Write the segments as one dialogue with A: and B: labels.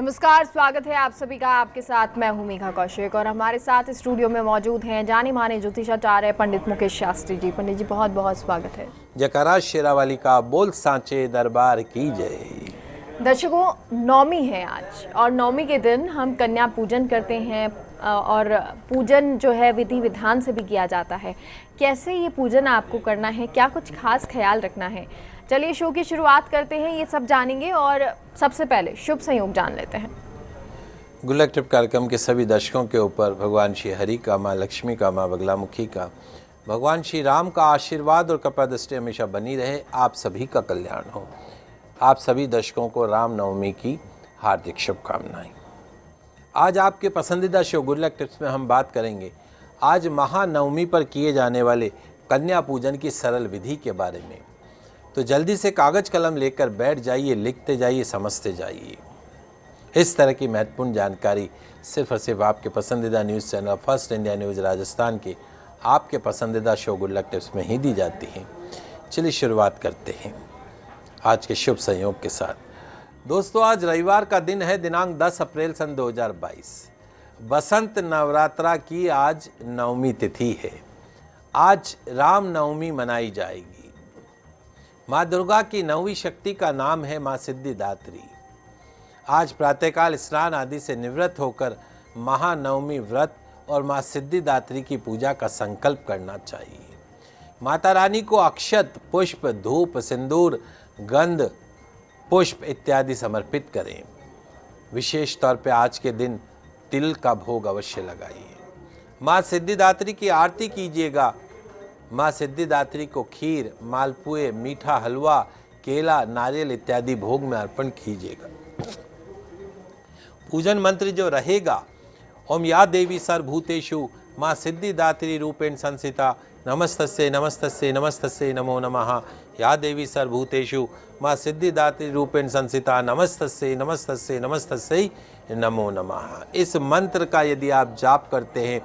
A: नमस्कार, स्वागत है आप सभी का। आपके साथ मैं हूं मेघा कौशिक और हमारे साथ स्टूडियो में मौजूद हैं जाने माने ज्योतिषाचार्य पंडित मुकेश शास्त्री जी। पंडित जी बहुत बहुत स्वागत है।
B: जयकारा शेरावाली का बोल सांचे दरबार की जय।
A: दर्शकों, नवमी है आज और नवमी के दिन हम कन्या पूजन करते हैं और पूजन जो है विधि विधान से भी किया जाता है। कैसे ये पूजन आपको करना है, क्या कुछ खास ख्याल रखना है, चलिए शो की शुरुआत करते हैं, ये सब जानेंगे। और सबसे पहले शुभ संयोग जान लेते हैं।
B: गुल्लक टिप कार्यक्रम के सभी दर्शकों के ऊपर भगवान श्री हरि का, माँ लक्ष्मी का, माँ बगलामुखी का, भगवान श्री राम का आशीर्वाद और कृपा दृष्टि हमेशा बनी रहे। आप सभी का कल्याण हो। आप सभी दर्शकों को रामनवमी की हार्दिक शुभकामनाएं। आज आपके पसंदीदा शो गुल्लक टिप्स में हम बात करेंगे आज महानवमी पर किए जाने वाले कन्या पूजन की सरल विधि के बारे में। तो जल्दी से कागज कलम लेकर बैठ जाइए, लिखते जाइए, समझते जाइए। इस तरह की महत्वपूर्ण जानकारी सिर्फ और सिर्फ आपके पसंदीदा news channel first India news Rajasthan के आपके पसंदीदा शो गुल्लक टिप्स में ही दी जाती है। चलिए शुरुआत करते हैं आज के शुभ संयोग के साथ। दोस्तों, आज रविवार का दिन है, दिनांक 10 अप्रैल सन 2022। बसंत नवरात्रा की आज नवमी तिथि है। आज राम नवमी मनाई जाएगी। माँ दुर्गा की नौवीं शक्ति का नाम है माँ सिद्धिदात्री। आज प्रातःकाल स्नान आदि से निवृत्त होकर महानवमी व्रत और माँ सिद्धिदात्री की पूजा का संकल्प करना चाहिए। माता रानी को अक्षत, पुष्प, धूप, सिंदूर, गंध, पुष्प इत्यादि समर्पित करें। विशेष तौर पे आज के दिन तिल का भोग अवश्य लगाइए। माँ सिद्धिदात्री की आरती कीजिएगा। माँ सिद्धिदात्री को खीर, मालपुए, मीठा हलवा, केला, नारियल इत्यादि भोग में अर्पण कीजिएगा। पूजन मंत्र जो रहेगा, ओम या देवी सर्वभूतेषु माँ सिद्धिदात्री रूपेण संस्थिता नमस्तस्यै नमस्तस्यै नमस्तस्यै नमो नमः। या देवी सर्वभूतेषु माँ सिद्धिदात्री रूपेण संस्थिता नमस्तस्यै नमस्तस्यै नमस्तस्यै नमो नमः। इस मंत्र का यदि आप जाप करते हैं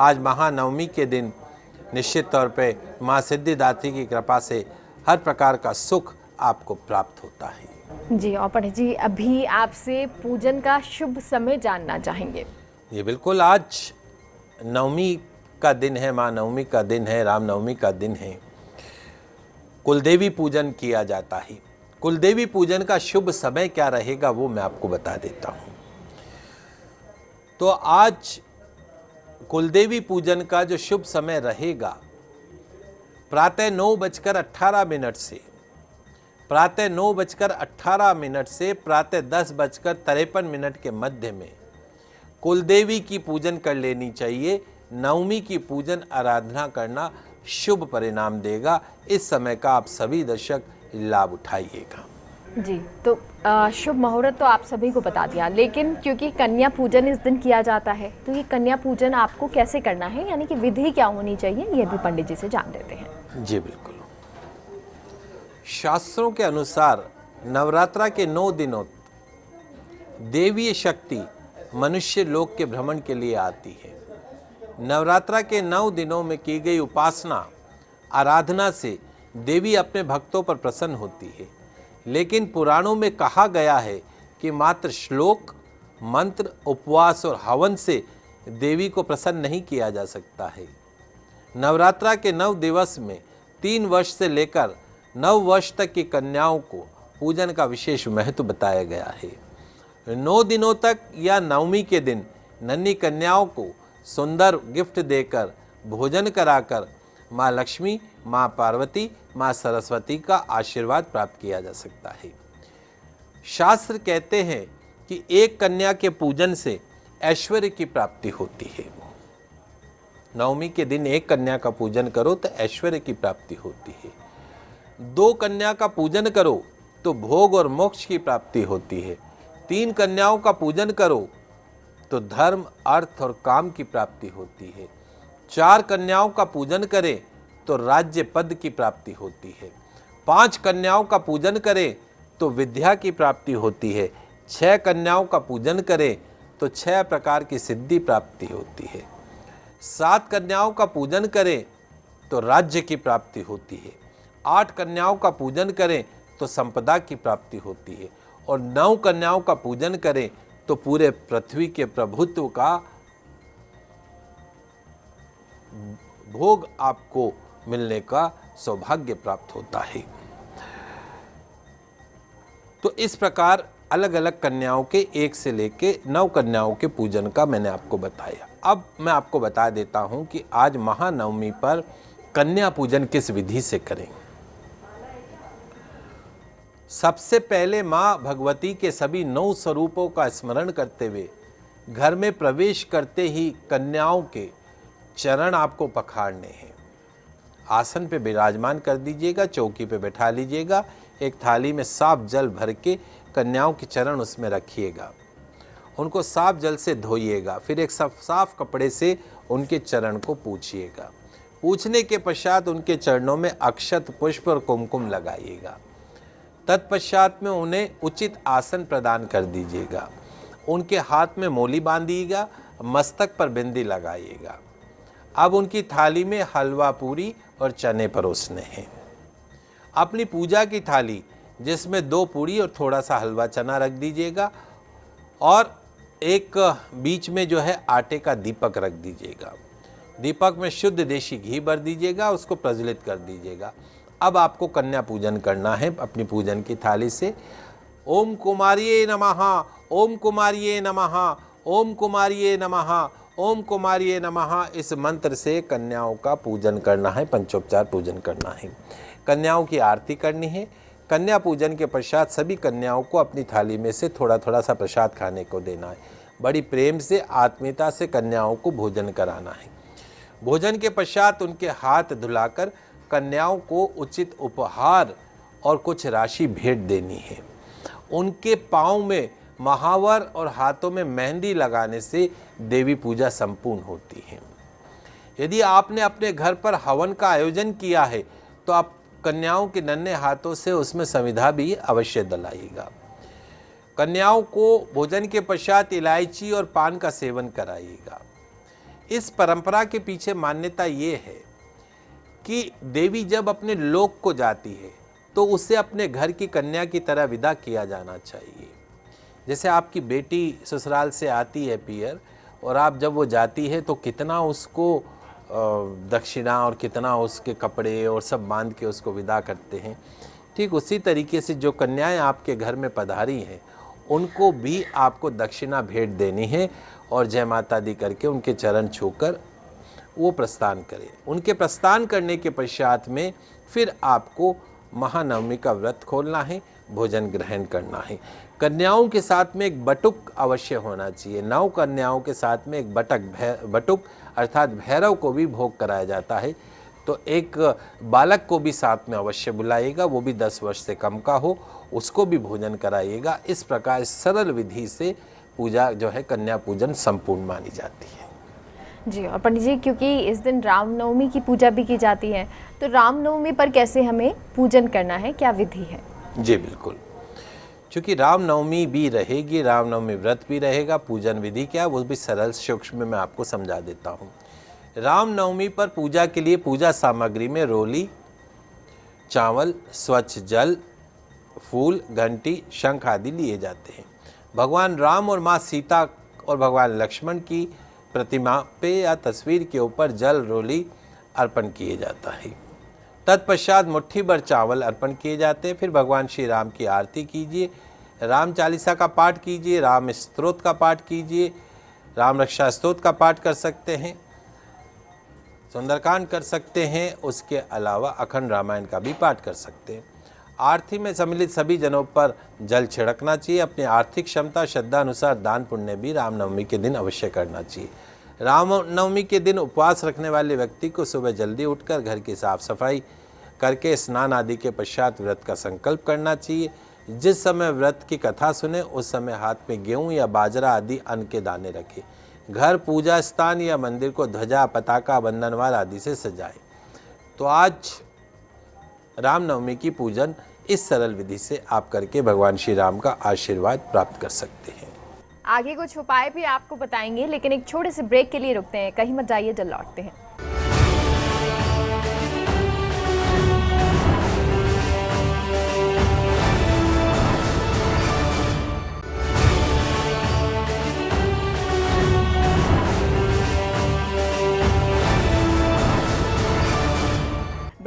B: आज महानवमी के दिन, निश्चित तौर पे माँ सिद्धिदात्री की कृपा से हर प्रकार का सुख आपको प्राप्त होता है।
A: जी, और पंडित जी अभी आपसे पूजन का शुभ समय जानना चाहेंगे।
B: ये बिल्कुल, आज नवमी का दिन है, माँ नवमी का दिन है, रामनवमी का दिन है। कुलदेवी पूजन किया जाता है। कुलदेवी पूजन का शुभ समय क्या रहेगा वो मैं आपको बता देता हूँ। तो आज कुलदेवी पूजन का जो शुभ समय रहेगा, प्रातः 9:18 से प्रातः 9:18 से प्रातः 10:53 के मध्य में कुलदेवी की पूजन कर लेनी चाहिए। नवमी की पूजन आराधना करना शुभ परिणाम देगा। इस समय का आप सभी दर्शक लाभ उठाइएगा।
A: जी, तो शुभ मुहूर्त तो आप सभी को बता दिया, लेकिन क्योंकि कन्या पूजन इस दिन किया जाता है, तो ये कन्या पूजन आपको कैसे करना है, यानी कि विधि क्या होनी चाहिए, ये भी पंडित जी से जान देते हैं।
B: जी बिल्कुल। शास्त्रों के अनुसार नवरात्रा के 9 दिनों देवीय शक्ति मनुष्य लोक के भ्रमण के लिए आती है। नवरात्रा के 9 दिनों में की गई उपासना, आराधना से देवी अपने भक्तों पर प्रसन्न होती है। लेकिन पुराणों में कहा गया है कि मात्र श्लोक, मंत्र, उपवास और हवन से देवी को प्रसन्न नहीं किया जा सकता है। नवरात्रा के 9 दिवस में 3 वर्ष से लेकर 9 वर्ष तक की कन्याओं को पूजन का विशेष महत्व बताया गया है। 9 दिनों तक या नवमी के दिन नन्ही कन्याओं को सुंदर गिफ्ट देकर, भोजन कराकर माँ लक्ष्मी, माँ पार्वती, माँ सरस्वती का आशीर्वाद प्राप्त किया जा सकता है। शास्त्र कहते हैं कि एक कन्या के पूजन से ऐश्वर्य की प्राप्ति होती है। नवमी के दिन एक कन्या का पूजन करो तो ऐश्वर्य की प्राप्ति होती है। 2 कन्या का पूजन करो तो भोग और मोक्ष की प्राप्ति होती है। 3 कन्याओं का पूजन करो तो धर्म, अर्थ और काम की प्राप्ति होती है। 4 कन्याओं का पूजन करें तो राज्य पद की प्राप्ति होती है। 5 कन्याओं का पूजन करें तो विद्या की प्राप्ति होती है। 6 कन्याओं का पूजन करें तो 6 प्रकार की सिद्धि प्राप्ति होती है। 7 कन्याओं का पूजन करें तो राज्य की प्राप्ति होती है। 8 कन्याओं का पूजन करें तो संपदा की प्राप्ति होती है। और 9 कन्याओं का पूजन करें तो पूरे पृथ्वी के प्रभुत्व का भोग आपको मिलने का सौभाग्य प्राप्त होता है। तो इस प्रकार अलग अलग कन्याओं के 1 से लेके 9 कन्याओं के पूजन का मैंने आपको बताया। अब मैं आपको बता देता हूं कि आज महानवमी पर कन्या पूजन किस विधि से करें। सबसे पहले मां भगवती के सभी 9 स्वरूपों का स्मरण करते हुए घर में प्रवेश करते ही कन्याओं के चरण आपको पखाड़ने हैं। आसन पे विराजमान कर दीजिएगा, चौकी पे बैठा लीजिएगा, एक थाली में साफ जल भर के कन्याओं के चरण उसमें रखिएगा, उनको साफ जल से धोइएगा, फिर एक साफ कपड़े से उनके चरण को पूछिएगा। पूछने के पश्चात उनके चरणों में अक्षत, पुष्प और कुमकुम लगाइएगा। तत्पश्चात में उन्हें उचित आसन प्रदान कर दीजिएगा। उनके हाथ में मोली बांधिएगा, मस्तक पर बिंदी लगाइएगा। अब उनकी थाली में हलवा, पूरी और चने परोसने हैं। अपनी पूजा की थाली जिसमें 2 पूरी और थोड़ा सा हलवा चना रख दीजिएगा और एक बीच में जो है आटे का दीपक रख दीजिएगा। दीपक में शुद्ध देशी घी भर दीजिएगा, उसको प्रज्वलित कर दीजिएगा। अब आपको कन्या पूजन करना है अपनी पूजन की थाली से। ओम कुमारिये नमः, ओम कुमारिये नमः, ओम कुमारिये नमः, ओम कुमारिये नमः, इस मंत्र से कन्याओं का पूजन करना है, पंचोपचार पूजन करना है। कन्याओं की आरती करनी है। कन्या पूजन के पश्चात सभी कन्याओं को अपनी थाली में से थोड़ा थोड़ा सा प्रसाद खाने को देना है। बड़ी प्रेम से, आत्मीयता से कन्याओं को भोजन कराना है। भोजन के पश्चात उनके हाथ धुलाकर कन्याओं को उचित उपहार और कुछ राशि भेंट देनी है। उनके पाँव में महावर और हाथों में मेहंदी लगाने से देवी पूजा संपूर्ण होती है। यदि आपने अपने घर पर हवन का आयोजन किया है तो आप कन्याओं के नन्हे हाथों से उसमें संविधा भी अवश्य डलाइएगा। कन्याओं को भोजन के पश्चात इलायची और पान का सेवन कराइएगा। इस परंपरा के पीछे मान्यता ये है कि देवी जब अपने लोक को जाती है तो उसे अपने घर की कन्या की तरह विदा किया जाना चाहिए। जैसे आपकी बेटी ससुराल से आती है पियर, और आप जब वो जाती है तो कितना उसको दक्षिणा और कितना उसके कपड़े और सब बांध के उसको विदा करते हैं, ठीक उसी तरीके से जो कन्याएं आपके घर में पधारी हैं उनको भी आपको दक्षिणा भेंट देनी है और जय माता दी करके उनके चरण छूकर वो प्रस्थान करें। उनके प्रस्थान करने के पश्चात में फिर आपको महानवमी का व्रत खोलना है, भोजन ग्रहण करना है। कन्याओं के साथ में एक बटुक अवश्य होना चाहिए। 9 कन्याओं के साथ में एक बटुक अर्थात भैरव को भी भोग कराया जाता है। तो एक बालक को भी साथ में अवश्य बुलाइएगा, वो भी 10 वर्ष से कम का हो, उसको भी भोजन कराइएगा। इस प्रकार सरल विधि से पूजा जो है कन्या पूजन संपूर्ण मानी जाती है।
A: जी, और पंडित जी क्योंकि इस दिन रामनवमी की पूजा भी की जाती है, तो रामनवमी पर कैसे हमें पूजन करना है, क्या विधि है?
B: जी बिल्कुल, क्योंकि रामनवमी भी रहेगी, रामनवमी व्रत भी रहेगा, पूजन विधि क्या वो भी सरल सूक्ष्म में मैं आपको समझा देता हूँ। रामनवमी पर पूजा के लिए पूजा सामग्री में रोली, चावल, स्वच्छ जल, फूल, घंटी, शंख आदि लिए जाते हैं। भगवान राम और माँ सीता और भगवान लक्ष्मण की प्रतिमा पे या तस्वीर के ऊपर जल, रोली अर्पण किए जाता है। तत्पश्चात मुट्ठी भर चावल अर्पण किए जाते हैं। फिर भगवान श्री राम की आरती कीजिए, राम चालीसा का पाठ कीजिए, राम स्तोत्र का पाठ कीजिए, राम रक्षा स्तोत्र का पाठ कर सकते हैं, सुंदरकांड कर सकते हैं। उसके अलावा अखंड रामायण का भी पाठ कर सकते हैं। आरती में सम्मिलित सभी जनों पर जल छिड़कना चाहिए। अपनी आर्थिक क्षमता श्रद्धा अनुसार दान पुण्य भी रामनवमी के दिन अवश्य करना चाहिए। रामनवमी के दिन उपवास रखने वाले व्यक्ति को सुबह जल्दी उठकर घर की साफ सफाई करके स्नान आदि के पश्चात व्रत का संकल्प करना चाहिए। जिस समय व्रत की कथा सुने उस समय हाथ में गेहूं या बाजरा आदि अन्न के दाने रखें। घर, पूजा स्थान या मंदिर को ध्वजा, पताका, बंधनवार आदि से सजाएं। तो आज रामनवमी की पूजन इस सरल विधि से आप करके भगवान श्री राम का आशीर्वाद प्राप्त कर सकते हैं।
A: आगे कुछ उपाय भी आपको बताएंगे, लेकिन एक छोटे से ब्रेक के लिए रुकते हैं। कहीं मत जाइए, जल्द लौटते हैं।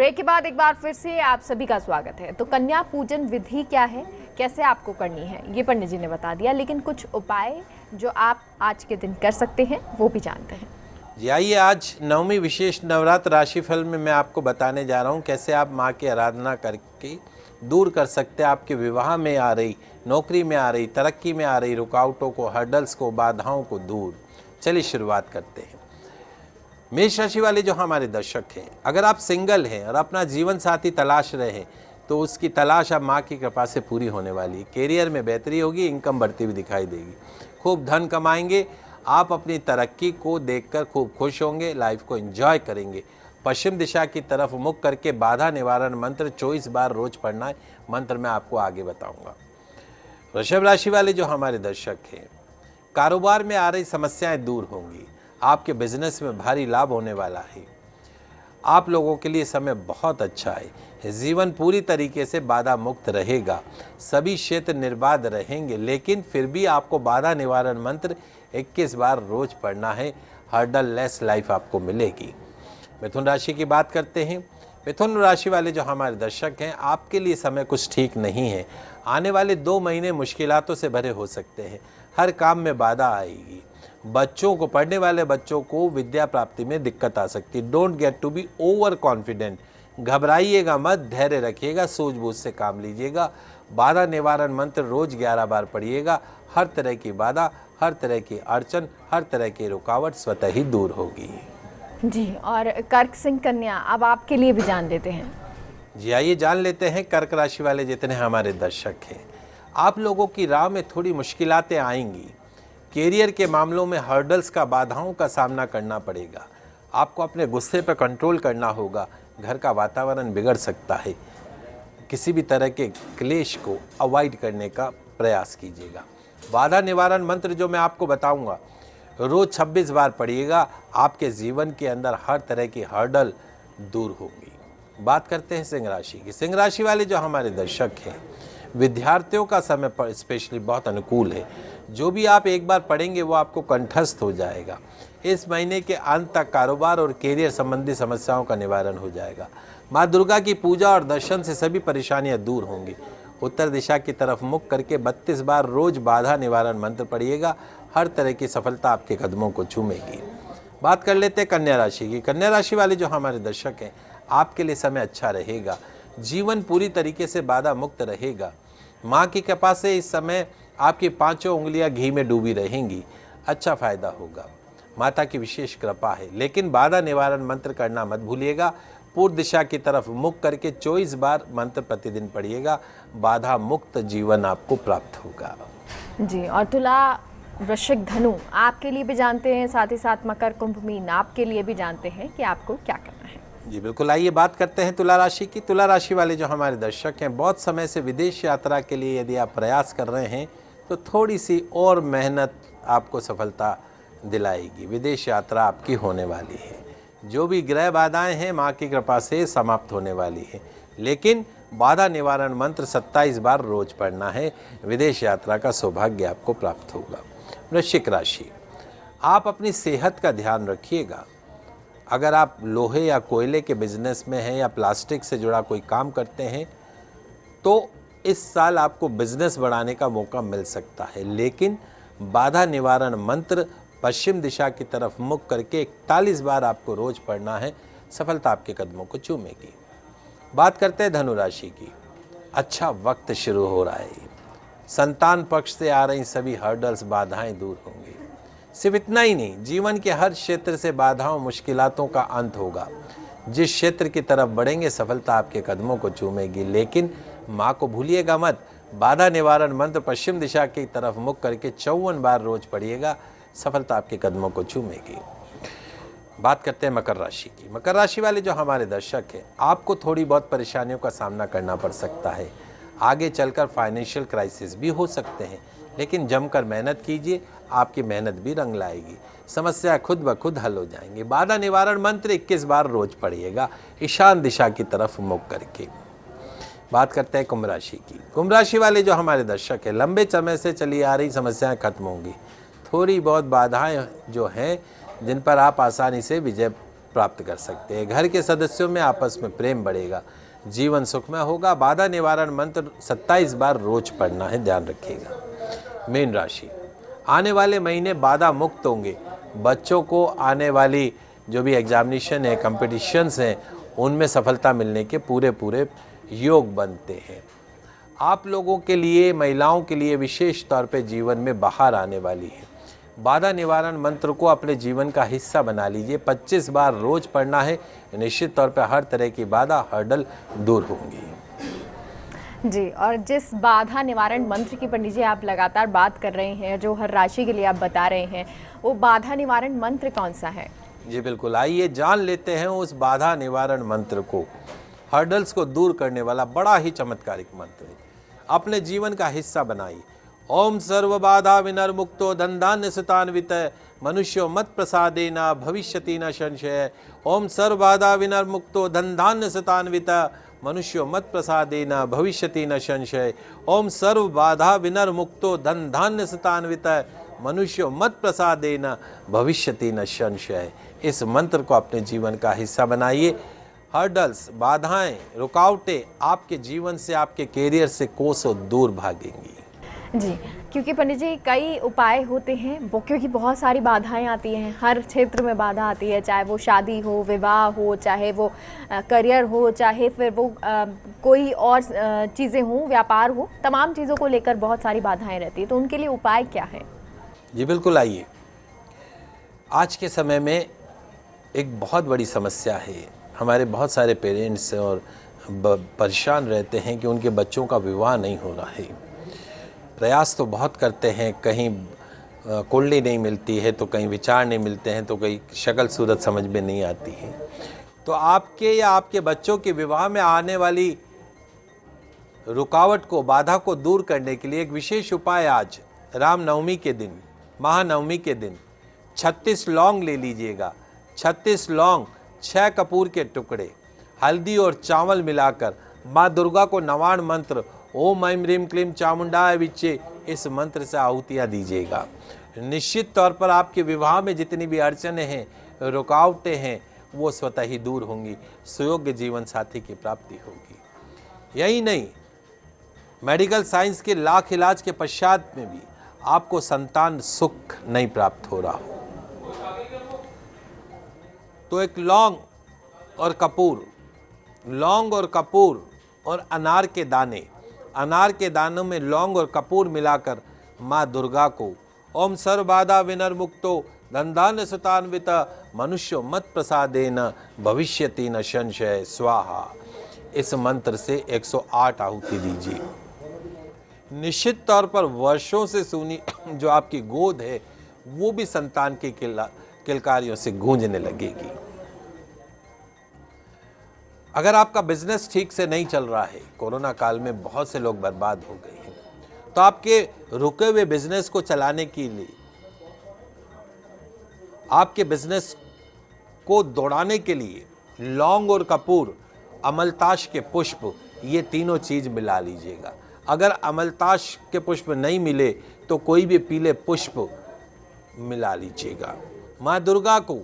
A: ब्रेक के बाद एक बार फिर से आप सभी का स्वागत है। तो कन्या पूजन विधि क्या है, कैसे आपको करनी है, ये पंडित जी ने बता दिया, लेकिन कुछ उपाय जो आप आज के दिन कर सकते हैं वो भी जानते हैं।
B: जी आइए, आज नवमी विशेष नवरात्र राशिफल में मैं आपको बताने जा रहा हूँ कैसे आप माँ की आराधना करके दूर कर सकते हैं आपके विवाह में आ रही, नौकरी में आ रही, तरक्की में आ रही रुकावटों को, हर्डल्स को, बाधाओं को दूर। चलिए शुरुआत करते हैं। मेष राशि वाले जो हमारे दर्शक हैं, अगर आप सिंगल हैं और अपना जीवन साथी तलाश रहे हैं तो उसकी तलाश अब माँ की कृपा से पूरी होने वाली है। कैरियर में बेहतरी होगी, इनकम बढ़ती हुई दिखाई देगी, खूब धन कमाएंगे। आप अपनी तरक्की को देखकर खूब खुश होंगे, लाइफ को एंजॉय करेंगे। पश्चिम दिशा की तरफ मुख करके बाधा निवारण मंत्र 24 बार रोज पढ़ना है। मंत्र मैं आपको आगे बताऊंगा। वृषभ राशि वाले जो हमारे दर्शक हैं, कारोबार में आ रही समस्याएं दूर होंगी, आपके बिजनेस में भारी लाभ होने वाला है। आप लोगों के लिए समय बहुत अच्छा है, जीवन पूरी तरीके से बाधा मुक्त रहेगा, सभी क्षेत्र निर्बाध रहेंगे, लेकिन फिर भी आपको बाधा निवारण मंत्र 21 बार रोज पढ़ना है। हर्डल लेस लाइफ आपको मिलेगी। मिथुन राशि की बात करते हैं। मिथुन राशि वाले जो हमारे दर्शक हैं, आपके लिए समय कुछ ठीक नहीं है। आने वाले 2 महीने मुश्किलातों से भरे हो सकते हैं, हर काम में बाधा आएगी। बच्चों को, पढ़ने वाले बच्चों को विद्या प्राप्ति में दिक्कत आ सकती है। Don't get to be overconfident, घबराइएगा मत, धैर्य रखिएगा, सूझबूझ से काम लीजिएगा। बाधा निवारण मंत्र रोज 11 बार पढ़िएगा। हर तरह की बाधा, हर तरह की अड़चन, हर तरह की रुकावट स्वतः ही दूर होगी।
A: जी, और कर्क सिंह कन्या अब आपके लिए भी जान लेते हैं।
B: जी आइए जान लेते हैं कर्क राशि वाले जितने हमारे दर्शक हैं, आप लोगों की राह में थोड़ी मुश्किलातें आएंगी। कैरियर के मामलों में हर्डल्स का, बाधाओं का सामना करना पड़ेगा। आपको अपने गुस्से पर कंट्रोल करना होगा। घर का वातावरण बिगड़ सकता है। किसी भी तरह के क्लेश को अवॉइड करने का प्रयास कीजिएगा। बाधा निवारण मंत्र जो मैं आपको बताऊंगा रोज 26 बार पढ़िएगा। आपके जीवन के अंदर हर तरह की हर्डल दूर होगी। बात करते हैं सिंह राशि की। सिंह राशि वाले जो हमारे दर्शक हैं, विद्यार्थियों का समय पर स्पेशली बहुत अनुकूल है। जो भी आप एक बार पढ़ेंगे वो आपको कंठस्थ हो जाएगा। इस महीने के अंत तक कारोबार और कैरियर संबंधी समस्याओं का निवारण हो जाएगा। माँ दुर्गा की पूजा और दर्शन से सभी परेशानियां दूर होंगी। उत्तर दिशा की तरफ मुख करके 32 बार रोज बाधा निवारण मंत्र पढ़िएगा। हर तरह की सफलता आपके कदमों को चूमेगी। बात कर लेते हैं कन्या राशि की। कन्या राशि वाले जो हमारे दर्शक हैं, आपके लिए समय अच्छा रहेगा। जीवन पूरी तरीके से बाधा मुक्त रहेगा। माँ की कृपा से इस समय आपकी 5 उंगलियां घी में डूबी रहेंगी। अच्छा फायदा होगा। माता की विशेष कृपा है, लेकिन बाधा निवारण मंत्र करना मत भूलिएगा। पूर्व दिशा की तरफ मुख करके 24 बार मंत्र प्रतिदिन पढ़िएगा। बाधा मुक्त जीवन आपको प्राप्त होगा।
A: जी, और तुला, वृश्चिक, धनु आपके लिए भी जानते हैं, साथ ही साथ मकर, कुंभ, मीन आपके लिए भी जानते हैं कि आपको क्या करना है।
B: जी बिल्कुल, आइए बात करते हैं तुला राशि की। तुला राशि वाले जो हमारे दर्शक हैं, बहुत समय से विदेश यात्रा के लिए यदि आप प्रयास कर रहे हैं तो थोड़ी सी और मेहनत आपको सफलता दिलाएगी। विदेश यात्रा आपकी होने वाली है। जो भी ग्रह बाधाएं हैं माँ की कृपा से समाप्त होने वाली है, लेकिन बाधा निवारण मंत्र 27 बार रोज पढ़ना है। विदेश यात्रा का सौभाग्य आपको प्राप्त होगा। वृश्चिक राशि, आप अपनी सेहत का ध्यान रखिएगा। अगर आप लोहे या कोयले के बिजनेस में हैं या प्लास्टिक से जुड़ा कोई काम करते हैं तो इस साल आपको बिजनेस बढ़ाने का मौका मिल सकता है, लेकिन बाधा निवारण मंत्र पश्चिम दिशा की तरफ मुख करके 41 बार आपको रोज पढ़ना है। सफलता आपके कदमों को चूमेगी। बात करते हैं धनु राशि की। अच्छा वक्त शुरू हो रहा है। संतान पक्ष से आ रही सभी हर्डल्स, बाधाएं दूर होंगी। सिर्फ इतना ही नहीं, जीवन के हर क्षेत्र से बाधाओं, मुश्किलातों का अंत होगा। जिस क्षेत्र की तरफ बढ़ेंगे सफलता आपके कदमों को चूमेगी, लेकिन माँ को भूलिएगा मत। बाधा निवारण मंत्र पश्चिम दिशा की तरफ मुख करके 54 बार रोज पढ़िएगा। सफलता आपके कदमों को चूमेगी। बात करते हैं मकर राशि की। मकर राशि वाले जो हमारे दर्शक हैं, आपको थोड़ी बहुत परेशानियों का सामना करना पड़ सकता है। आगे चलकर फाइनेंशियल क्राइसिस भी हो सकते हैं, लेकिन जमकर मेहनत कीजिए, आपकी मेहनत भी रंग लाएगी। समस्या खुद ब खुद हल हो जाएंगी। बाधा निवारण मंत्र 21 बार रोज पढ़िएगा, ईशान दिशा की तरफ मुख करके। बात करते हैं कुंभ राशि की। कुंभ राशि वाले जो हमारे दर्शक हैं, लंबे समय से चली आ रही समस्याएं खत्म होंगी। थोड़ी बहुत बाधाएं जो हैं जिन पर आप आसानी से विजय प्राप्त कर सकते हैं। घर के सदस्यों में आपस में प्रेम बढ़ेगा, जीवन सुखमय होगा। बाधा निवारण मंत्र 27 बार रोज पढ़ना है, ध्यान रखिएगा। मीन राशि, आने वाले महीने बाधा मुक्त होंगे। बच्चों को आने वाली जो भी एग्जामिनेशन है, कंपटीशंस हैं, उनमें सफलता मिलने के पूरे योग बनते हैं। आप लोगों के लिए, महिलाओं के लिए विशेष तौर पे जीवन में बाहर आने वाली है। बाधा निवारण मंत्र को अपने जीवन का हिस्सा बना लीजिए। 25 बार रोज पढ़ना है, निश्चित तौर पे हर तरह की बाधा, हर्डल दूर होंगी।
A: जी, और जिस बाधा निवारण मंत्र की पंडित जी आप लगातार बात कर रहे हैं, जो हर राशि के लिए आप बता रहे हैं, वो बाधा निवारण मंत्र कौन सा है?
B: जी बिल्कुल, आइए जान लेते हैं उस बाधा निवारण मंत्र को। हर्डल्स को दूर करने वाला बड़ा ही चमत्कारिक मंत्र है, अपने जीवन का हिस्सा बनाइए। ओम सर्व बाधा विनर्मुक्तो धनधान्य सुतान्वित मनुष्यो मत प्रसादेन भविष्यति न संशय। ओम सर्व बाधा विनर्मुक्तो धनधान्य सुतान्वित मनुष्यो मत प्रसादेन भविष्यति न संशय। ओम सर्व बाधा विनर्मुक्तो धनधान्य सुतान्वित मनुष्यो मत प्रसादेन भविष्यति न संशय। इस मंत्र को अपने जीवन का हिस्सा बनाइए। हर्डल्स, बाधाएं, रुकावटें आपके जीवन से, आपके कैरियर से कोसों दूर भागेंगी।
A: जी, क्योंकि पंडित जी कई उपाय होते हैं वो, क्योंकि बहुत सारी बाधाएं आती हैं, हर क्षेत्र में बाधा आती है, चाहे वो शादी हो, विवाह हो, चाहे वो करियर हो, चाहे फिर वो कोई और चीज़ें हों, व्यापार हो, तमाम चीज़ों को लेकर बहुत सारी बाधाएं रहती है। तो उनके लिए उपाय क्या है?
B: जी बिल्कुल, आइए। आज के समय में एक बहुत बड़ी समस्या है। हमारे बहुत सारे पेरेंट्स और परेशान रहते हैं कि उनके बच्चों का विवाह नहीं हो रहा है। प्रयास तो बहुत करते हैं, कहीं कुंडली नहीं मिलती है, तो कहीं विचार नहीं मिलते हैं, तो कहीं शक्ल सूरत समझ में नहीं आती है। तो आपके या आपके बच्चों के विवाह में आने वाली रुकावट को, बाधा को दूर करने के लिए एक विशेष उपाय आज रामनवमी के दिन, महानवमी के दिन 36 लौंग ले लीजिएगा। 36 लौंग, 6 कपूर के टुकड़े, हल्दी और चावल मिलाकर माँ दुर्गा को नवाण मंत्र ओम ऐं ह्रीं क्लीं चामुंडाय विच्चे, इस मंत्र से आहुतियाँ दीजिएगा। निश्चित तौर पर आपके विवाह में जितनी भी अड़चनें हैं, रुकावटें हैं, वो स्वतः ही दूर होंगी। सुयोग्य जीवन साथी की प्राप्ति होगी। यही नहीं, मेडिकल साइंस के लाख इलाज के पश्चात में भी आपको संतान सुख नहीं प्राप्त हो रहा हो, तो एक लौंग और कपूर, लौंग और कपूर और अनार के दाने, अनार के दानों में लौंग और कपूर मिलाकर माँ दुर्गा को ओम सर्वबाधा विनर्मुक्तो धनधान्य सुतान्वित मनुष्यो मत प्रसादेन भविष्यति न संशय स्वाहा, इस मंत्र से 108 आहुति दीजिए। निश्चित तौर पर वर्षों से सुनी जो आपकी गोद है वो भी संतान की किलकारियों से गूंजने लगेगी। अगर आपका बिजनेस ठीक से नहीं चल रहा है, कोरोना काल में बहुत से लोग बर्बाद हो गए हैं, तो आपके रुके हुए बिजनेस को चलाने के लिए, आपके बिजनेस को दौड़ाने के लिए लौंग और कपूर, अमलताश के पुष्प, ये तीनों चीज मिला लीजिएगा। अगर अमलताश के पुष्प नहीं मिले तो कोई भी पीले पुष्प मिला लीजिएगा। माँ दुर्गा को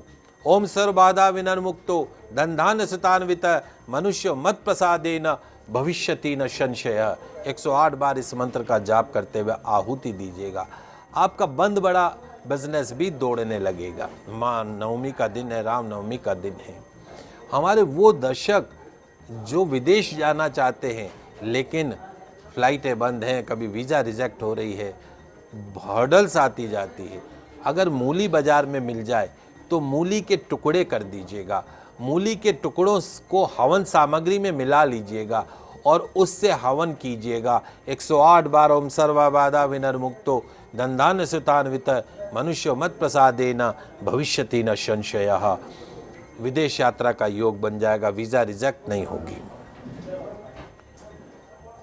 B: ओम सर्वबाधा विनर्मुक्तो धनधान्य सुतान्वित मनुष्य मत प्रसादेन भविष्यति न संशय, 108 बार इस मंत्र का जाप करते हुए आहुति दीजिएगा। आपका बंद बड़ा बिजनेस भी दौड़ने लगेगा। माँ नवमी का दिन है, राम नवमी का दिन है। हमारे वो दर्शक जो विदेश जाना चाहते हैं लेकिन फ्लाइटें बंद हैं, कभी वीज़ा रिजेक्ट हो रही है, हर्डल्स आती जाती है, अगर मूली बाजार में मिल जाए तो मूली के टुकड़े कर दीजिएगा। मूली के टुकड़ों को हवन सामग्री में मिला लीजिएगा और उससे हवन कीजिएगा। 108 बार ओम सर्वबाधा विनर्मुक्तो धनधान्य सुतान्वित मनुष्य मत प्रसादेन भविष्यति न संशयः। विदेश यात्रा का योग बन जाएगा, वीज़ा रिजेक्ट नहीं होगी।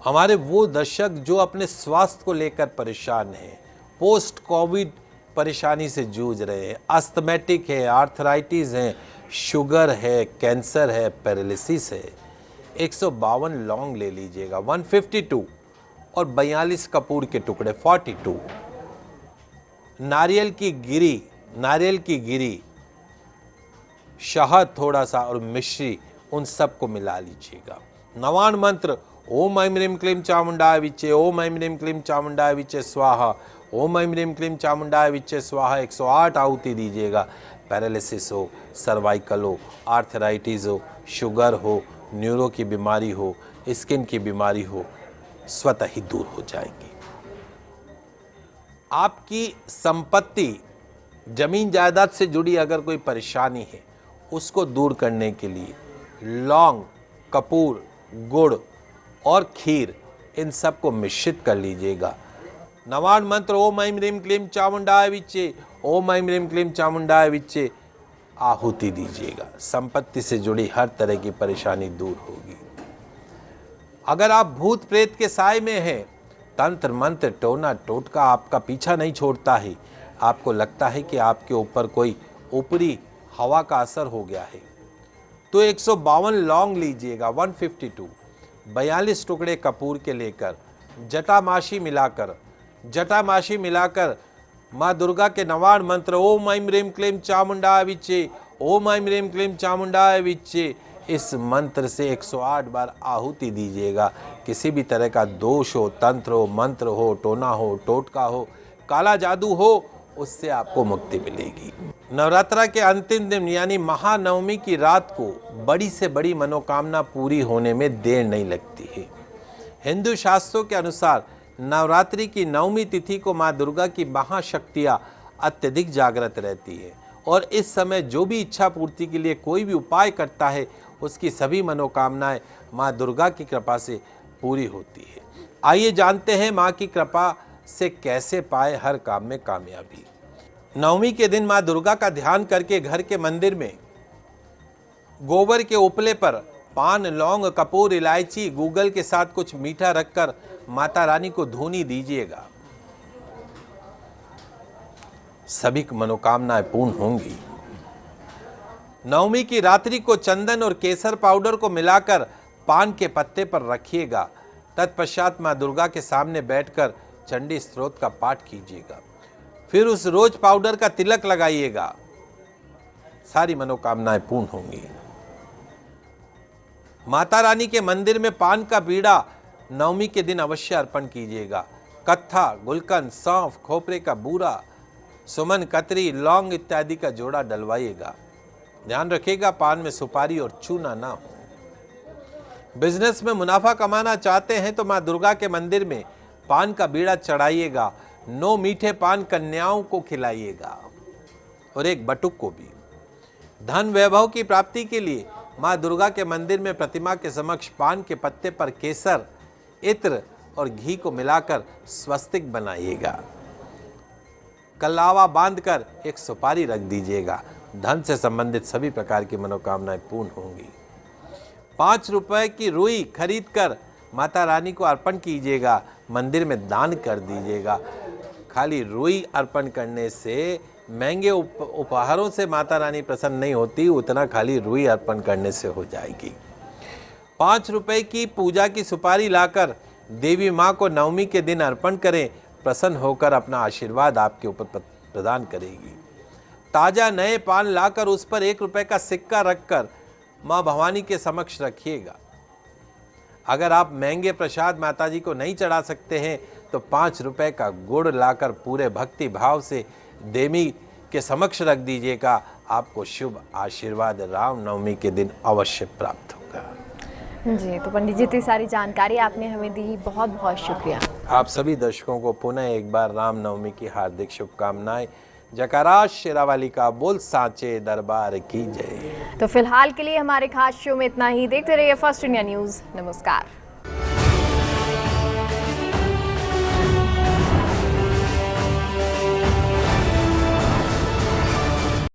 B: हमारे वो दर्शक जो अपने स्वास्थ्य को लेकर परेशान हैं, पोस्ट कोविड परेशानी से जूझ रहे हैं, अस्थमेटिक है, आर्थराइटिस है, शुगर है, कैंसर है, पैरालिसिस है, 152 लौंग ले लीजिएगा, 152 और 42 कपूर के टुकड़े 42, नारियल की गिरी शहद थोड़ा सा और मिश्री, उन सबको मिला लीजिएगा। नवान मंत्र ओम ऐं ह्रीं क्लीं चामुंडाय विच्चे, ओम ऐं ह्रीं क्लीं चामुंडाय विच्चे स्वाहा, ओम ऐं ह्रीं क्लीं चामुंडाय विच्चे स्वाहा 108 आहुति दीजिएगा। पैरालिसिस हो, सर्वाइकल हो, आर्थराइटिस हो, शुगर हो, न्यूरो की बीमारी हो, स्किन की बीमारी हो, स्वतः ही दूर हो जाएंगी। आपकी संपत्ति, जमीन जायदाद से जुड़ी अगर कोई परेशानी है, उसको दूर करने के लिए लौंग, कपूर, गुड़ और खीर, इन सबको मिश्रित कर लीजिएगा। नवान मंत्र ओम ऐं ह्रीं क्लीं चामुंडाय विच्चे, ओम ऐं ह्रीं क्लीं चामुंडाय विच्चे आहुति दीजिएगा। संपत्ति से जुड़ी हर तरह की परेशानी दूर होगी। अगर आप भूत प्रेत के साए में हैं, तंत्र मंत्र टोना टोटका आपका पीछा नहीं छोड़ता है, आपको लगता है कि आपके ऊपर कोई ऊपरी हवा का असर हो गया है, तो 152 लौंग लीजिएगा, 152, 42 टुकड़े कपूर के लेकर जटामाशी मिलाकर माँ दुर्गा के नवान मंत्र ओम ऐं ह्रीं क्लीं चामुंडाय विच्चे, ओम ऐं ह्रीं क्लीं चामुंडाय विच्चे, इस मंत्र से 108 बार आहुति दीजिएगा। किसी भी तरह का दोष हो, तंत्र हो, मंत्र हो, टोना हो, टोटका हो, काला जादू हो, उससे आपको मुक्ति मिलेगी। नवरात्रा के अंतिम दिन यानी महानवमी की रात को बड़ी से बड़ी मनोकामना पूरी होने में देर नहीं लगती है। हिंदू शास्त्रों के अनुसार नवरात्रि की नवमी तिथि को माँ दुर्गा की महाशक्तियाँ अत्यधिक जागृत रहती है और इस समय जो भी इच्छा पूर्ति के लिए कोई भी उपाय करता है, उसकी सभी मनोकामनाएं माँ दुर्गा की कृपा से पूरी होती है। आइए जानते हैं माँ की कृपा से कैसे पाए हर काम में कामयाबी। नवमी के दिन माँ दुर्गा का ध्यान करके घर के मंदिर में गोबर के उपले पर पान, लौंग, कपूर, इलायची, गूगल के साथ कुछ मीठा रखकर माता रानी को धूनी दीजिएगा। सभी मनोकामनाएं पूर्ण होंगी। नवमी की रात्रि को चंदन और केसर पाउडर को मिलाकर पान के पत्ते पर रखिएगा। तत्पश्चात मां दुर्गा के सामने बैठकर चंडी स्तोत्र का पाठ कीजिएगा। फिर उस रोज पाउडर का तिलक लगाइएगा। सारी मनोकामनाएं पूर्ण होंगी। माता रानी के मंदिर में पान का बीड़ा नवमी के दिन अवश्य अर्पण कीजिएगा। कत्था, गुलकंद, सौंफ, खोपरे का बूरा, सुमन, कतरी, लौंग इत्यादि का जोड़ा डलवाइएगा। ध्यान रखिएगा पान में सुपारी और चूना ना हो। बिजनेस में मुनाफा कमाना चाहते हैं तो मां दुर्गा के मंदिर में पान का बीड़ा चढ़ाइएगा। 9 मीठे पान कन्याओं को खिलाइएगा और एक बटुक को भी। धन वैभव की प्राप्ति के लिए मां दुर्गा के मंदिर में प्रतिमा के समक्ष पान के पत्ते पर केसर, इत्र और घी को मिलाकर स्वस्तिक बनाइएगा। कलावा बांधकर एक सुपारी रख दीजिएगा। धन से संबंधित सभी प्रकार की मनोकामनाएं पूर्ण होंगी। 5 रुपए की रुई खरीदकर माता रानी को अर्पण कीजिएगा। मंदिर में दान कर दीजिएगा। खाली रुई अर्पण करने से, महंगे उपहारों से माता रानी प्रसन्न नहीं होती, उतना खाली रुई अर्पण करने से हो जाएगी। 5 रुपए की पूजा की सुपारी लाकर देवी माँ को नवमी के दिन अर्पण करें। प्रसन्न होकर अपना आशीर्वाद आपके ऊपर प्रदान करेगी। ताजा नए पान लाकर उस पर 1 रुपए का सिक्का रखकर माँ भवानी के समक्ष रखिएगा। अगर आप महंगे प्रसाद माताजी को नहीं चढ़ा सकते हैं तो 5 रुपए का गुड़ लाकर पूरे भक्ति भाव से देवी के समक्ष रख दीजिएगा। आपको शुभ आशीर्वाद रामनवमी के दिन अवश्य प्राप्त होगा।
A: जी, तो पंडित जी इतनी सारी जानकारी आपने हमें दी, बहुत बहुत शुक्रिया।
B: आप सभी दर्शकों को पुनः एक बार रामनवमी की हार्दिक शुभकामनाएं। जयकारा शेरावाली का बोल सांचे दरबार की जय।
A: तो फिलहाल के लिए हमारे खास शो में इतना ही। देखते रहिए फर्स्ट इंडिया न्यूज़। नमस्कार।